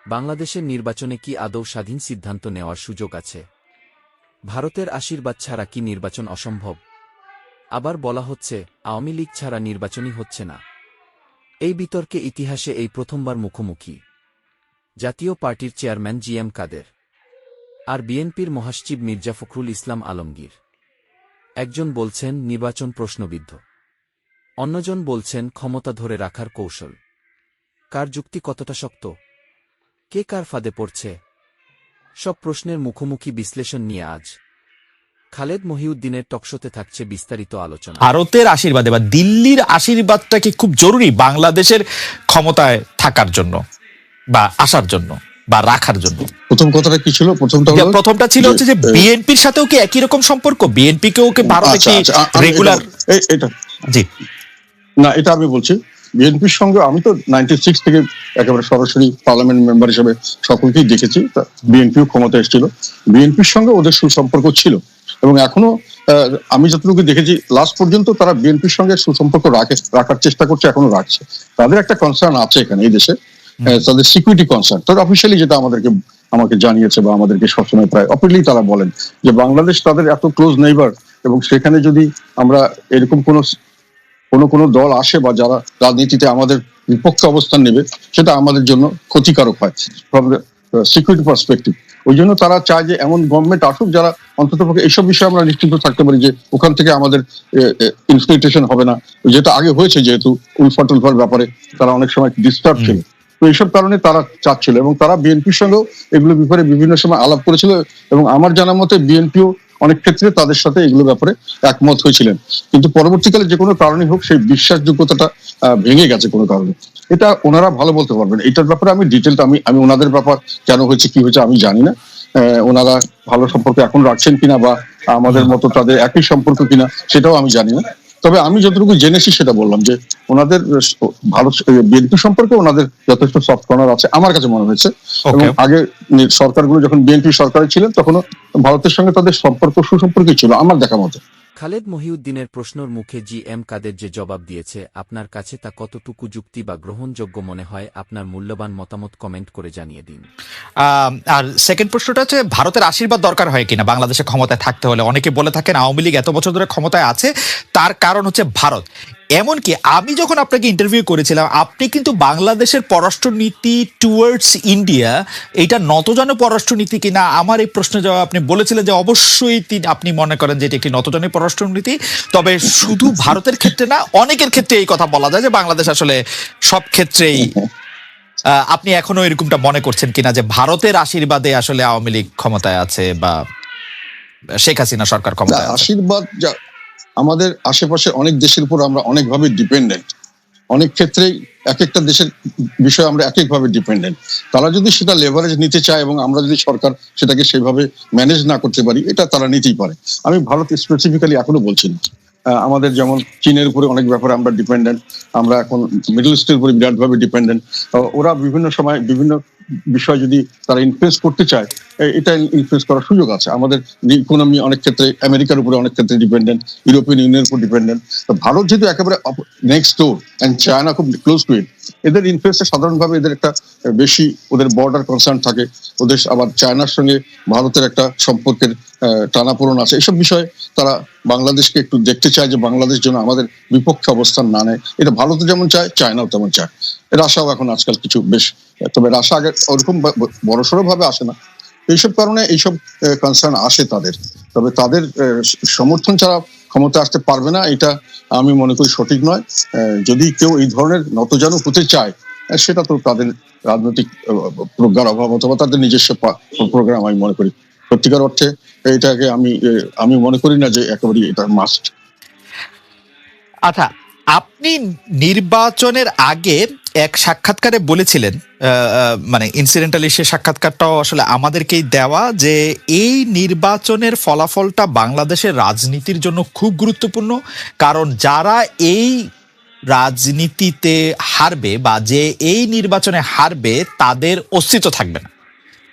বাংলাদেশের নির্বাচনে কি আদৌ স্বাধীন সিদ্ধান্ত নেওয়ার সুযোগ আছে? ভারতের আশীর্বাদ ছাড়া কি নির্বাচন অসম্ভব? আবার বলা হচ্ছে, আওয়ামী লীগ ছাড়া নির্বাচনই হচ্ছে না। এই বিতর্কে ইতিহাসে এই প্রথমবার মুখোমুখি জাতীয় পার্টির চেয়ারম্যান জি এম কাদের আর বিএনপির মহাসচিব মির্জা ফখরুল ইসলাম আলমগীর। একজন বলছেন নির্বাচন প্রশ্নবিদ্ধ, অন্যজন বলছেন ক্ষমতা ধরে রাখার কৌশল। কার যুক্তি কতটা শক্ত? কে কার ফাঁদে পড়ছে? সব প্রশ্নের মুখোমুখি বিশ্লেষণ নিয়ে আজ খালেদ মহিউদ্দিনের টকশোতে থাকছে বিস্তারিত আলোচনা। ভারতের আশীর্বাদে বা দিল্লির আশীর্বাদটা কি খুব জরুরি বাংলাদেশের ক্ষমতায় থাকার জন্য বা আসার জন্য বা রাখার জন্য? প্রথম কথাটা কি ছিল? প্রথমটা ছিল হচ্ছে যে বিএনপির সাথেও কি একই রকম সম্পর্ক? বিএনপি কেও কি ভারতে কি রেগুলার? এটা জি না, এটা আমি বলছি বিএনপির সঙ্গে আমি তো 96 থেকে একেবারে সরাসরি পার্লামেন্ট মেম্বার হিসেবে সকলকেই দেখেছি। বিএনপিও ক্ষমতা এসেছিল, বিএনপির সঙ্গে ওদের সুসম্পর্ক ছিল এবং এখনো আমি যতটুকু দেখেছি লাস্ট পর্যন্ত তারা বিএনপির সঙ্গে সুসম্পর্ক রাখার চেষ্টা করছে, এখনো রাখছে। তাদের একটা কনসার্ন আছে এখানে এই দেশে, তাদের সিকিউরিটি কনসার্ন। তারা অফিসিয়ালি যেটা আমাকে জানিয়েছে বা আমাদেরকে সবসময় প্রায় অপেনলি তারা বলেন যে বাংলাদেশ তাদের এত ক্লোজ নেইবার এবং সেখানে যদি আমরা এরকম কোনো দল আসে বা যারা রাজনীতিতে আমাদের বিপক্ষে অবস্থান নেবে সেটা আমাদের জন্য ক্ষতিকারক হয় ফ্রম দ্য সিকিউরিটি পার্সপেক্টিভ। ওই জন্য তারা চায় যে এমন গভর্নমেন্ট আসুক যারা অন্ততপক্ষে এইসব বিষয়ে আমরা নিশ্চিন্ত থাকতে পারি যে ওখান থেকে আমাদের ইনফিল্ট্রেশন হবে না, যেটা আগে হয়েছে। যেহেতু উলফার ব্যাপারে তারা অনেক সময় ডিস্টার্ব ছিল, তো এইসব কারণে তারা চাচ্ছিল এবং তারা বিএনপির সঙ্গেও এগুলো ব্যাপারে বিভিন্ন সময় আলাপ করেছিল এবং আমার জানার মতে বিএনপিও অনেক ক্ষেত্রে তাদের সাথে এগুলো ব্যাপারে একমত হয়েছিলেন। কিন্তু পরবর্তীকালে যে কোনো কারণে হোক সেই বিশ্বাসযোগ্যতাটা ভেঙে গেছে কোনো কারণে। এটা ওনারা ভালো বলতে পারবেন। এটার ব্যাপারে আমি ডিটেলটা আমি ওনাদের ব্যাপার কেন হয়েছে কি হয়েছে আমি জানি না। ওনারা ভালো সম্পর্ক এখন রাখছেন কিনা বা আমাদের মতো তাদের একই সম্পর্ক কিনা সেটাও আমি জানি না। তবে আমি যতটুকু জেনেছি সেটা বললাম যে ওনাদের ভারত বিএনপি সম্পর্কে ওনাদের যথেষ্ট সফট কর্নার আছে আমার কাছে মনে হয়েছে। এবং আগে সরকারগুলো যখন বিএনপি সরকারে ছিলেন তখনও ভারতের সঙ্গে তাদের সম্পর্ক সুসম্পর্কই ছিল আমার দেখা মতে। খালেদ মহিউদ্দিনের প্রশ্নর মুখে জি এম কাদের যে জবাব দিয়েছে আপনার কাছে তা কতটুকু যুক্তি বা গ্রহণযোগ্য মনে হয়? আপনার মূল্যবান মতামত কমেন্ট করে জানিয়ে দিন। আর সেকেন্ড প্রশ্নটা হচ্ছে ভারতের আশীর্বাদ দরকার হয় কিনা বাংলাদেশে ক্ষমতায় থাকতে হলে? অনেকে বলে থাকেন আওয়ামী লীগ এত বছর ধরে ক্ষমতায় আছে তার কারণ হচ্ছে ভারত। এমনকি আমি যখন আপনাকে ইন্টারভিউ করেছিলাম আপনি কিন্তু বাংলাদেশের পররাষ্ট্রনীতি টুয়ার্ডস ইন্ডিয়া এইটা নতজানু পররাষ্ট্রনীতি কিনা আমার এই প্রশ্নের জবাব আপনি বলেছিলেন যে অবশ্যই আপনি মনে করেন যে এটি একটি নতজানু পররাষ্ট্রনীতি। তবে শুধু ভারতের ক্ষেত্রে না, অনেকের ক্ষেত্রে এই কথা বলা যায় যে বাংলাদেশ আসলে সব ক্ষেত্রেই। আপনি এখনো এরকমটা মনে করছেন কিনা যে ভারতের আশীর্বাদে আসলে আওয়ামী লীগ ক্ষমতায় আছে বা শেখ হাসিনা সরকার ক্ষমতায় আছে? আশীর্বাদ আমাদের আশেপাশে অনেক দেশের উপর আমরা অনেকভাবে ডিপেন্ডেন্ট, অনেক ক্ষেত্রেই এক একটা দেশের বিষয়ে আমরা এক একভাবে ডিপেন্ডেন্ট। তারা যদি সেটা লেভারেজ নিতে চায় এবং আমরা যদি সরকার সেটাকে সেভাবে ম্যানেজ না করতে পারি এটা তারা নিতেই পারে। আমি ভারত স্পেসিফিক্যালি এখনো বলছি না। আমাদের যেমন চীনের উপরে অনেক ব্যাপারে আমরা ডিপেন্ডেন্ট, আমরা এখন মিডল ইস্টের উপরে বিরাটভাবে ডিপেন্ডেন্ট। ওরা বিভিন্ন সময় বিভিন্ন বিষয় যদি তারা ইনফ্লুয়েন্স করতে চায় এটা ইনফ্লুয়েন্স করার সুযোগ আছে। আমাদের ইকোনমি অনেক ক্ষেত্রে আমেরিকার উপরে অনেক ক্ষেত্রে ডিপেন্ডেন্ট, ইউরোপিয়ান ইউনিয়নের উপর ডিপেন্ডেন্ট। তো ভারত যেহেতু একেবারে নেক্সট ডোর এন্ড চায়না খুব ক্লোজ টু ইট, এদের ইনফ্লুয়েন্সে সাধারণভাবে এদের একটা বেশি ওদের বর্ডার কনসার্ন থাকে। ওদের আবার চায়নার সঙ্গে ভারতের একটা সম্পর্কের টানাপোড়েন আছে। এইসব বিষয়ে তারা বাংলাদেশকে একটু দেখতে চায় যে বাংলাদেশ যেন আমাদের বিপক্ষে অবস্থান না নেয়। এটা ভারতও যেমন চায়, চায়নাও তেমন চায়। রাশিয়াও এখন আজকাল কিছু বেশ, তবে রাশিয়া আগে ওরকম বড়সড় ভাবে আসে না। এইসব কারণে এইসব কনসার্ন আসে তাদের। তবে তাদের সমর্থন ছাড়া ক্ষমতা আসতে পারবে না এটা আমি মনে করি সঠিক নয়। যদি কেউ এই ধরনের নতজানু হতে চায় সেটা তো তাদের রাজনৈতিক প্রজ্ঞার অভাব অথবা তাদের নিজস্ব প্রোগ্রাম। আমি মনে করি সত্যিকার অর্থে এটাকে আমি মনে করি না যে একেবারেই এটা মাস্ট। আচ্ছা, আপনি নির্বাচনের আগে এক সাক্ষাৎকারে বলেছিলেন, মানে ইনসিডেন্টালি সে সাক্ষাৎকারটাও আসলে আমাদেরকেই দেওয়া, যে এই নির্বাচনের ফলাফলটা বাংলাদেশের রাজনীতির জন্য খুব গুরুত্বপূর্ণ। কারণ যারা এই রাজনীতিতে হারবে বা যে এই নির্বাচনে হারবে তাদের অস্তিত্ব থাকবে না,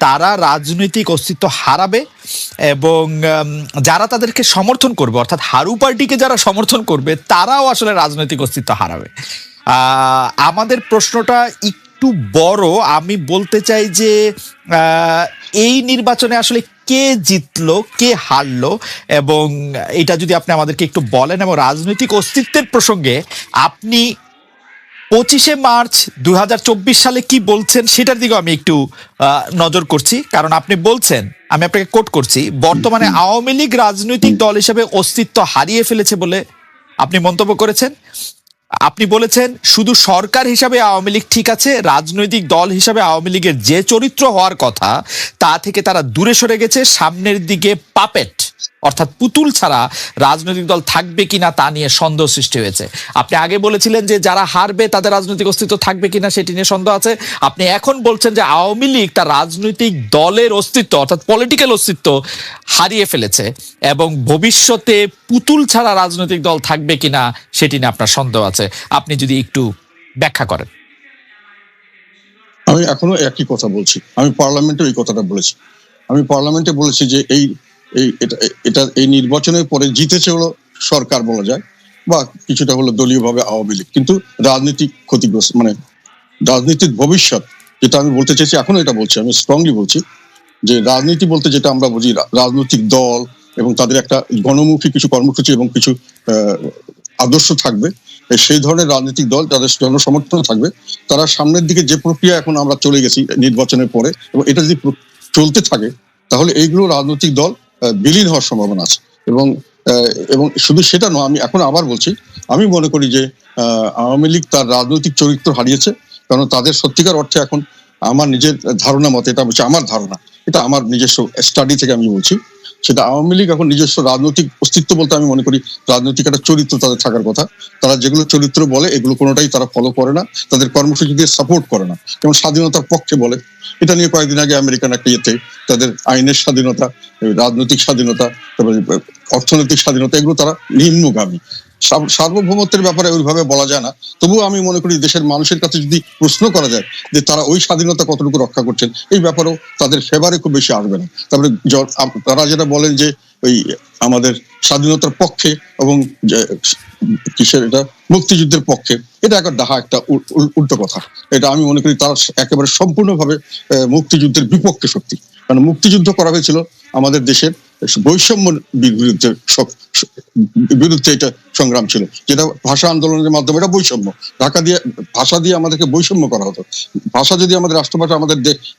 তারা রাজনৈতিক অস্তিত্ব হারাবে এবং যারা তাদেরকে সমর্থন করবে অর্থাৎ হারু পার্টিকে যারা সমর্থন করবে তারাও আসলে রাজনৈতিক অস্তিত্ব হারাবে। আমাদের প্রশ্নটা একটু একটু বড়। আমি বলতে চাই যে এই নির্বাচনে আসলে কে জিতলো কে হারলো, এবং এটা যদি আপনি আমাদেরকে একটু বলেন, এবং রাজনৈতিক অস্তিত্বের প্রসঙ্গে আপনি 25শে মার্চ 2024 সালে কি বলছেন সেটার দিকেও আমি একটু নজর করছি। কারণ আপনি বলছেন, আমি আপনাকে কোট করছি, বর্তমানে আওয়ামী লীগ রাজনৈতিক দল হিসেবে অস্তিত্ব হারিয়ে ফেলেছে বলে আপনি মন্তব্য করেছেন। আপনি বলেছেন শুধু সরকার হিসাবে আওয়ামী লীগ ঠিক আছে, রাজনৈতিক দল হিসাবে আওয়ামী লীগের যে চরিত্র হওয়ার কথা তা থেকে তারা দূরে সরে গেছে, সামনের দিকে পাপেট অর্থাৎ পুতুল ছাড়া রাজনৈতিক দল থাকবে কিনা তা নিয়ে সন্দেহ সৃষ্টি হয়েছে। আপনি আগে বলেছিলেন যে যারা হারবে তাদের রাজনৈতিক অস্তিত্ব থাকবে কিনা সেটি নিয়ে সন্দেহ আছে। আপনি এখন বলছেন যে আওয়ামী লীগ তার রাজনৈতিক দলের অস্তিত্ব অর্থাৎ পলিটিক্যাল অস্তিত্ব হারিয়ে ফেলেছে, এবং ভবিষ্যতে পুতুল ছাড়া রাজনৈতিক দল থাকবে কিনা সেটি নিয়ে আপনার সন্দেহ আছে। আপনি যদি একটু ব্যাখ্যা করেন। আমি এখনো একই কথা বলছি, আমি পার্লামেন্টে এই কথাটা বলেছি। আমি পার্লামেন্টে বলেছি যে এই নির্বাচনের পরে জিতেছে হলো সরকার বলা যায়, বা কিছুটা হলো দলীয়ভাবে আওয়ামী লীগ, কিন্তু রাজনীতিক ক্ষতিগ্রস্ত, মানে রাজনীতির ভবিষ্যৎ যেটা আমি বলতে চাইছি, এখনো এটা বলছি, আমি স্ট্রংলি বলছি যে রাজনীতি বলতে যেটা আমরা বুঝি, রাজনৈতিক দল এবং তাদের একটা গণমুখী কিছু কর্মসূচি এবং কিছু আদর্শ থাকবে, সেই ধরনের রাজনৈতিক দল যাদের জনসমর্থন থাকবে, তারা সামনের দিকে যে প্রক্রিয়া এখন আমরা চলে গেছি নির্বাচনের পরে, এবং এটা যদি চলতে থাকে তাহলে এইগুলো রাজনৈতিক দল বিলীন হওয়ার সম্ভাবনা আছে। এবং এবং শুধু সেটা নয়, আমি এখন আবার বলছি, আমি মনে করি যে আওয়ামী লীগ তার রাজনৈতিক চরিত্র হারিয়েছে, কারণ তাদের সত্যিকার অর্থে এখন, আমার নিজের ধারণা মতে, এটা হচ্ছে আমার ধারণা, এটা আমার নিজস্ব স্টাডি থেকে আমি বলছি, সেটা আওয়ামী লীগ এখন নিজস্ব রাজনৈতিক অস্তিত্ব বলতে আমি মনে করি রাজনৈতিক একটা চরিত্র তাদের থাকার কথা। তারা যেগুলো চরিত্র বলে এগুলো কোনোটাই তারা ফলো করে না, তাদের কর্মসূচি দিয়ে সাপোর্ট করে না, যেমন স্বাধীনতার পক্ষে বলে। এটা নিয়ে কয়েকদিন আগে আমেরিকান একটা ইয়েতে তাদের আইনের স্বাধীনতা, রাজনৈতিক স্বাধীনতা, তারপরে অর্থনৈতিক স্বাধীনতা, এগুলো তারা নিম্নগামী। সার্বভৌমত্বের ব্যাপারে ওইভাবে বলা যায় না, তবুও আমি মনে করি দেশের মানুষের কাছে যদি প্রশ্ন করা যায় যে তারা ওই স্বাধীনতা কতটুকু রক্ষা করছেন, এই ব্যাপারেও তাদের ফেভারে খুব বেশি আসবে না। তারপরে তারা যেটা বলেন যে ওই আমাদের স্বাধীনতার পক্ষে এবং কিসের এটা মুক্তিযুদ্ধের পক্ষে, এটা একটা ডাহা, একটা উল্টো কথা। এটা আমি মনে করি তারা একেবারে সম্পূর্ণভাবে মুক্তিযুদ্ধের বিপক্ষে শক্তি, কারণ মুক্তিযুদ্ধ করা হয়েছিল আমাদের দেশের বৈষম্য বিরুদ্ধে, এটা সংগ্রাম ছিল, যেটা ভাষা আন্দোলনের মাধ্যমে, এটা বৈষম্য, ঢাকা দিয়ে ভাষা দিয়ে আমাদেরকে বৈষম্য করা হতো। ভাষা যদি আমাদের রাষ্ট্রভাষা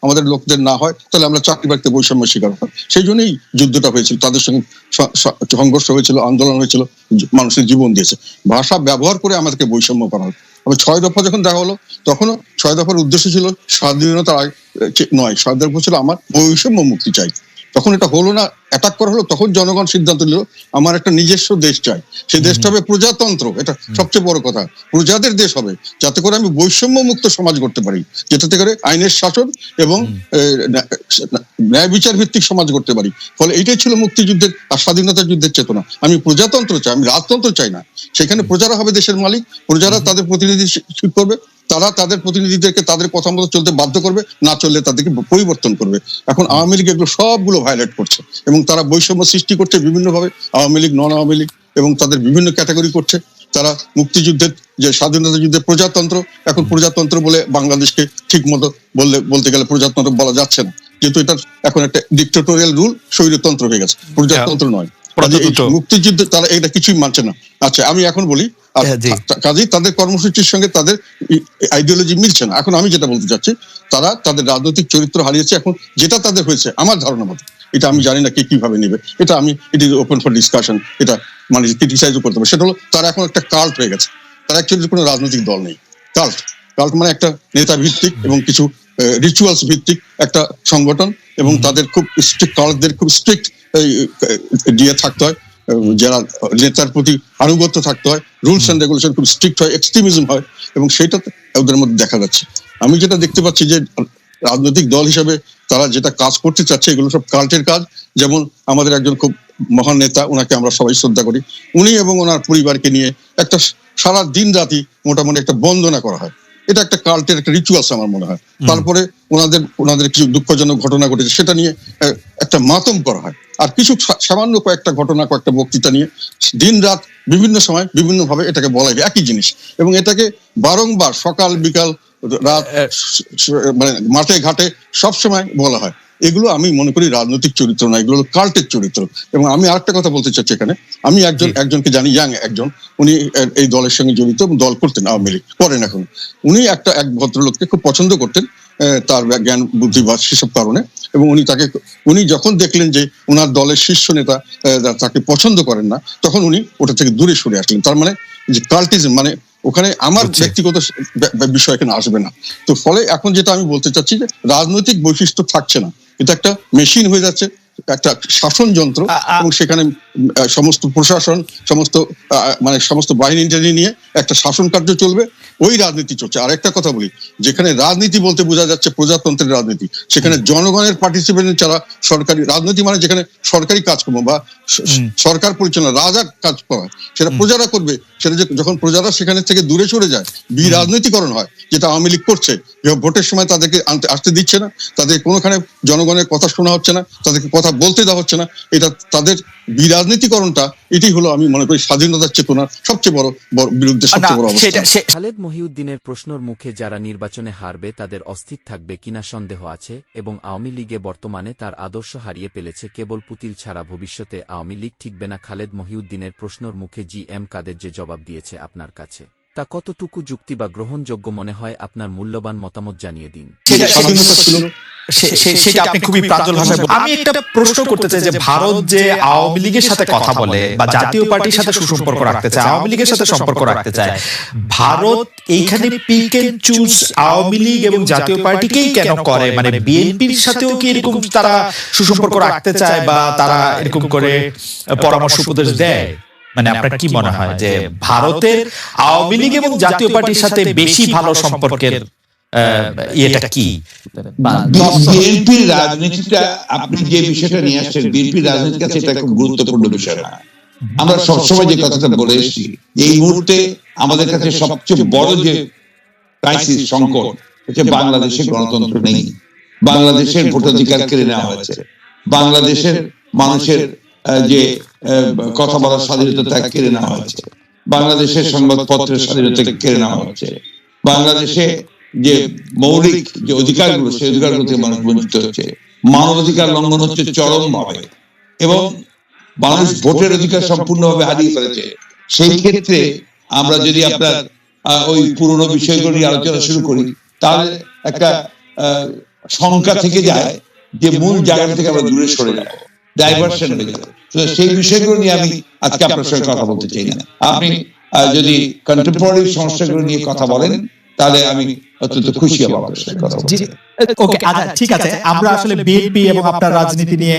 আমাদের লোকদের না হয়, তাহলে আমরা চাকরি বাকরিতে বৈষম্যের শিকার হতাম। সেই জন্যই যুদ্ধটা হয়েছিল, তাদের সঙ্গে সংঘর্ষ হয়েছিল, আন্দোলন হয়েছিল, মানুষের জীবন দিয়েছে। ভাষা ব্যবহার করে আমাদেরকে বৈষম্য করা হতো। তবে 6 দফা যখন দেখা হলো, তখনও 6 দফার উদ্দেশ্য ছিল স্বাধীনতা নয়, 6 দফা ছিল আমার বৈষম্য মুক্তি চাই। তখন এটা হলো না, অ্যাটাক করা হলো, তখন জনগণ সিদ্ধান্ত নিল আমার একটা নিজস্ব দেশ চাই, সেই দেশটা হবে প্রজাতন্ত্র, এটা সবচেয়ে বড় কথা, প্রজাদের দেশ হবে, যাতে করে আমি বৈষম্য মুক্ত সমাজ করতে পারি, যেটাতে করে আইনের শাসন এবং ন্যায় বিচার ভিত্তিক সমাজ করতে পারি। ফলে এইটাই ছিল মুক্তিযুদ্ধের আর স্বাধীনতা যুদ্ধের চেতনা। আমি প্রজাতন্ত্র চাই, আমি রাজতন্ত্র চাই না। সেখানে প্রজারা হবে দেশের মালিক, প্রজারা তাদের প্রতিনিধি ঠিক করবে, তারা তাদের প্রতিনিধিদেরকে তাদের কথা মতো চলতে বাধ্য করবে, না চললে তাদেরকে পরিবর্তন করবে। এখন আওয়ামী লীগ এগুলো সবগুলো ভায়োলেট করছে এবং তারা বৈষম্য সৃষ্টি করছে বিভিন্নভাবে, আওয়ামী লীগ, নন আওয়ামী লীগ, এবং তাদের বিভিন্ন ক্যাটাগরি করছে। তারা মুক্তিযুদ্ধের যে স্বাধীনতা যুদ্ধের প্রজাতন্ত্র, এখন প্রজাতন্ত্র বলে বাংলাদেশকে ঠিক মতো বলতে গেলে প্রজাতন্ত্র বলা যাচ্ছে না, যেহেতু এটা এখন একটা ডিক্টেটোরিয়াল রুল, স্বৈরতন্ত্র হয়ে গেছে, প্রজাতন্ত্র নয়। মুক্তিযুদ্ধ তারা এটা কিছুই মানছে না। আচ্ছা, আমি এখন বলি, কাজেই তাদের কর্মসূচির সঙ্গে তাদের আইডিওলজি মিলছে না। এখন আমি যেটা বলতে চাচ্ছি, তারা তাদের রাজনৈতিক চরিত্র হারিয়েছে। এখন যেটা তাদের হয়েছে, আমার ধারণা মতো, এটা আমি জানি না কে কিভাবে নেবে, এটা আমি it is open for discussion, এটা মানে ক্রিটিসাইজও করতে হবে। সেটা হলো তারা এখন একটা কাল্ট হয়ে গেছে, তারা অ্যাকচুয়ালি কোনো রাজনৈতিক দল নেই। কাল্ট মানে একটা নেতা ভিত্তিক এবং কিছু রিচুয়ালস ভিত্তিক একটা সংগঠন, এবং তাদের খুব স্ট্রিক্ট, কাল্টদের খুব স্ট্রিক্ট দিয়ে থাকতে হয়, যারা নেতার প্রতি আনুগত্য থাকতে হয়, রুলস এন্ড রেগুলেশন খুব স্ট্রিক্ট হয়, এক্সট্রিমিজম হয়, এবং সেটা ওদের মধ্যে দেখা যাচ্ছে। আমি যেটা দেখতে পাচ্ছি যে রাজনৈতিক দল হিসেবে তারা যেটা কাজ করতে চাচ্ছে, এগুলো সব কাল্টের কাজ। যেমন আমাদের একজন খুব মহান নেতা, ওনাকে আমরা সবাই শ্রদ্ধা করি, উনি এবং ওনার পরিবারকে নিয়ে একটা সারা দিন রাতি মোটামুটি একটা বন্দনা করা হয়, এটা একটা কাল্টের একটা রিচুয়ালস আমার মনে হয়। তারপরে ওনাদের কিছু দুঃখজনক ঘটনা ঘটেছে, সেটা নিয়ে একটা মাতম করা হয়, আর কিছু সামান্য কয়েকটা ঘটনা, কয়েকটা বক্তৃতা নিয়ে দিন রাত বিভিন্ন সময় বিভিন্ন ভাবে এটাকে বলা হয় একই জিনিস, এবং এটাকে বারংবার সকাল বিকাল রাত মানে মাঠে ঘাটে সবসময় বলা হয়, এগুলো আমি মনে করি রাজনৈতিক চরিত্র না, এগুলো হলো কাল্টের চরিত্র। এবং আমি আরেকটা কথা বলতে চাচ্ছি এখানে, আমি একজনকে জানি, ইয়াং একজন, উনি এই দলের সঙ্গে জড়িত, দল করতেন, আওয়ামী লীগ করেন এখন। উনি এক ভদ্রলোককে খুব পছন্দ করতেন, তার জ্ঞান বুদ্ধি বা সেসব কারণে, এবং উনি যখন দেখলেন যে ওনার দলের শীর্ষ নেতা তাকে পছন্দ করেন না, তখন উনি ওটা থেকে দূরে সরে আসলেন। তার মানে যে কাল্টিজম, মানে ওখানে আমার ব্যক্তিগত বিষয় এখানে আসবে না। তো ফলে এখন যেটা আমি বলতে চাচ্ছি যে রাজনৈতিক বৈশিষ্ট্য থাকছে না, এটা একটা মেশিন হয়ে যাচ্ছে, একটা শাসন যন্ত্র, এবং সেখানে সমস্ত প্রশাসন, সমস্ত বাহিনী নিয়ে একটা শাসন কার্য চলবে, ওই রাজনীতি চলছে। আর একটা কথা বলি, যেখানে রাজনীতি বলতে বোঝা যাচ্ছে প্রজাতন্ত্রের রাজনীতি, সেখানে জনগণের পার্টিসিপেশন ছাড়া সরকারি রাজনীতি, মানে যেখানে সরকারি কাজকর্ম বা সরকার পরিচালনা, রাজা কাজ করা, সেটা প্রজারা করবে, সেটা যখন প্রজারা সেখানে থেকে দূরে সরে যায়, রাজনীতিকরণ হয়, যেটা আওয়ামী লীগ করছে। ভোটের সময় তাদেরকে আসতে দিচ্ছে না, তাদের কোনোখানে জনগণের কথা শোনা হচ্ছে না, তাদেরকে কথা বলতে দেওয়া হচ্ছে না। এটা তাদের বিরাজনীতিকরণটা, এটি হলো আমি মনে করি স্বাধীনতার চেতনার সবচেয়ে বড় বিরুদ্ধে সবচেয়ে বড় অবস্থা। খালেদ মহিউদ্দিনের প্রশ্নর মুখে যারা নির্বাচনে হারবে তাদের অস্থির থাকবে কিনা সন্দেহ আছে, এবং আওয়ামী লীগে বর্তমানে তার আদর্শ হারিয়ে ফেলেছে কেবল পুতিল ছাড়া ভবিষ্যতে আওয়ামী লীগ টিকবে না। খালেদ মহিউদ্দিনের প্রশ্নর মুখে জি.এম. কাদের যে জবাব দিয়েছে আপনার কাছে তা কতটুকু যুক্তি বা গ্রহণযোগ্য মনে হয়, আপনার মূল্যবান মতামত জানিয়ে দিন। সেটা আপনি খুবই প্রাঞ্জল ভাষায় আমি একটা প্রশ্ন করতে চাই যে ভারত যে আওয়ামী লীগের সাথে কথা বলে বা জাতীয় পার্টির সাথে সুসম্পর্ক রাখতে চায়, আওয়ামী লীগের সাথে সম্পর্ক রাখতে চায়, ভারত এইখানে pick and choose Awami League এবং জাতীয় পার্টিকেই কেন করে? মানে বিএনপির সাথেও কি এরকম তারা সুসম্পর্ক রাখতে চায় বা তারা এরকম করে পরামর্শ উপদেশ দেয়? মানে আপনার কি মনে হয় যে ভারতের আওয়ামী লীগ এবং জাতীয় পার্টির সাথে বেশি ভালো সম্পর্কের এটা কি? বিএনপির রাজনীতিটা, আপনি যে বিষয়টা নিয়ে আসছেন, বিএনপির রাজনীতির কাছে এটা খুব গুরুত্বপূর্ণ বিষয় না। আমরা সবসময় যে কথাটা বলে এসেছি, এই মুহূর্তে আমাদের কাছে সবচেয়ে বড় যে ক্রাইসিস, সংকট হচ্ছে বাংলাদেশে গণতন্ত্র নেই, বাংলাদেশের ভোটাধিকার কেড়ে নেওয়া হয়েছে, বাংলাদেশের মানুষের যে কথা বলার স্বাধীনতা কেড়ে নেওয়া হয়েছে, বাংলাদেশের সংবাদপত্রের স্বাধীনতা কেড়ে নেওয়া হয়েছে, বাংলাদেশে যে মৌলিক যে অধিকারগুলো, সেই অধিকারগুলো থেকে মানুষ বঞ্চিত হচ্ছে, মানবাধিকার লঙ্ঘন হচ্ছে চরমভাবে, এবং মানুষ ভোটের অধিকার সম্পূর্ণভাবে হারিয়ে ফেলেছে। সেই ক্ষেত্রে আমরা যদি আপনার ওই পুরনো বিষয়গুলো নিয়ে আলোচনা শুরু করি, তাহলে একটা শঙ্কা থেকে যায় যে মূল জায়গা থেকে আমরা দূরে সরে যাবো, ডাইভার্সন হয়ে যাবে। সেই বিষয়গুলো নিয়ে আমি আজকে আপনার সঙ্গে কথা বলতে চাই না। আপনি যদি কন্টেম্পোরারি সমস্যাগুলো নিয়ে কথা বলেন, তাহলে আমি অত্যন্ত খুশি হব আপনার সাথে কথা বলতে। ওকে, আচ্ছা ঠিক আছে। আমরা আসলে বিএনপি এবং আপনার রাজনীতি নিয়ে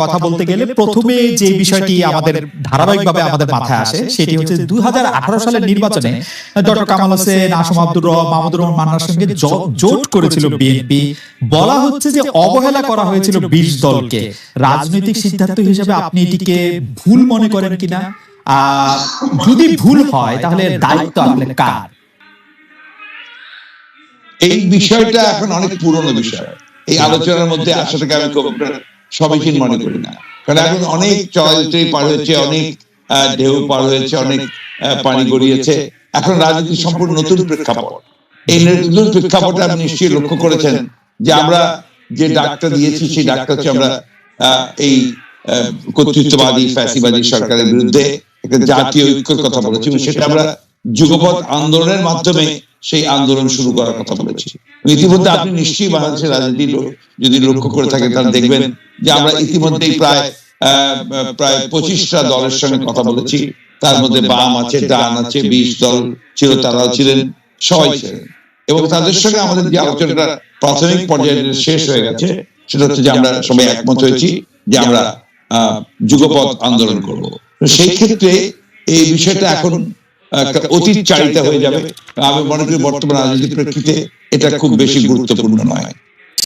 কথা বলতে গেলে প্রথমে যে বিষয়টি আমাদের ধারাবাহিকভাবে আমাদের মাথায় আসে সেটি হচ্ছে 2018 সালের নির্বাচনে ডক্টর কামাল হোসেন, আসম আব্দুর রব, মাহমুদুর রহমান মান্নার সঙ্গে জোট করেছিল বিএনপি। বলা হচ্ছে যে অবহেলা করা হয়েছিল 20 দলকে। রাজনৈতিক সিদ্ধান্ত হিসেবে আপনি এটিকে ভুল মনে করেন কিনা? যদি ভুল হয় তাহলে দায়িত্ব আসলে কার? এই বিষয়টা এখন অনেক পুরনো বিষয়, এই আলোচনার মধ্যে আসাটাকে আমি খুব সমীচীন মনে করি না। কারণ এখন অনেক চলাচল পার হয়েছে, অনেক ঢেউ পার হয়েছে, অনেক পানি গড়িয়েছে। এখন রাজনীতি সম্পূর্ণ নতুন প্রেক্ষাপট। এই নতুন প্রেক্ষাপটে আপনি নিশ্চয়ই লক্ষ্য করেছেন যে আমরা যে ডাকটা দিয়েছি, সেই ডাকটা হচ্ছে আমরা এই কর্তৃত্ববাদী ফ্যাসিবাদী সরকারের বিরুদ্ধে একটা জাতীয় ঐক্যের কথা বলেছি, এবং সেটা আমরা যুগপৎ আন্দোলনের মাধ্যমে সেই আন্দোলন শুরু করার কথা বলেছি। ইতিমধ্যে আপনি নিশ্চয়ই বাংলাদেশের রাজনীতি যদি লক্ষ্য করে থাকেন, তাহলে দেখবেন যে আমরা ইতিমধ্যেই প্রায় 25টা দলের সঙ্গে কথা বলেছি। তার মধ্যে বাম আছে, ডান আছে, 20 দল ছিল, তারাও ছিলেন, সবাই ছিলেন। এবং তাদের সঙ্গে আমাদের যে আলোচনাটা প্রাথমিক পর্যায়ে শেষ হয়ে গেছে, সেটা হচ্ছে যে আমরা সবাই একমত হয়েছি যে আমরা যুগপৎ আন্দোলন করব। সেই ক্ষেত্রে এই বিষয়টা এখন একটা অতীত চালিত হয়ে যাবে। আমি মনে করি বর্তমান রাজনীতির প্রেক্ষিতে এটা খুব বেশি গুরুত্বপূর্ণ নয়।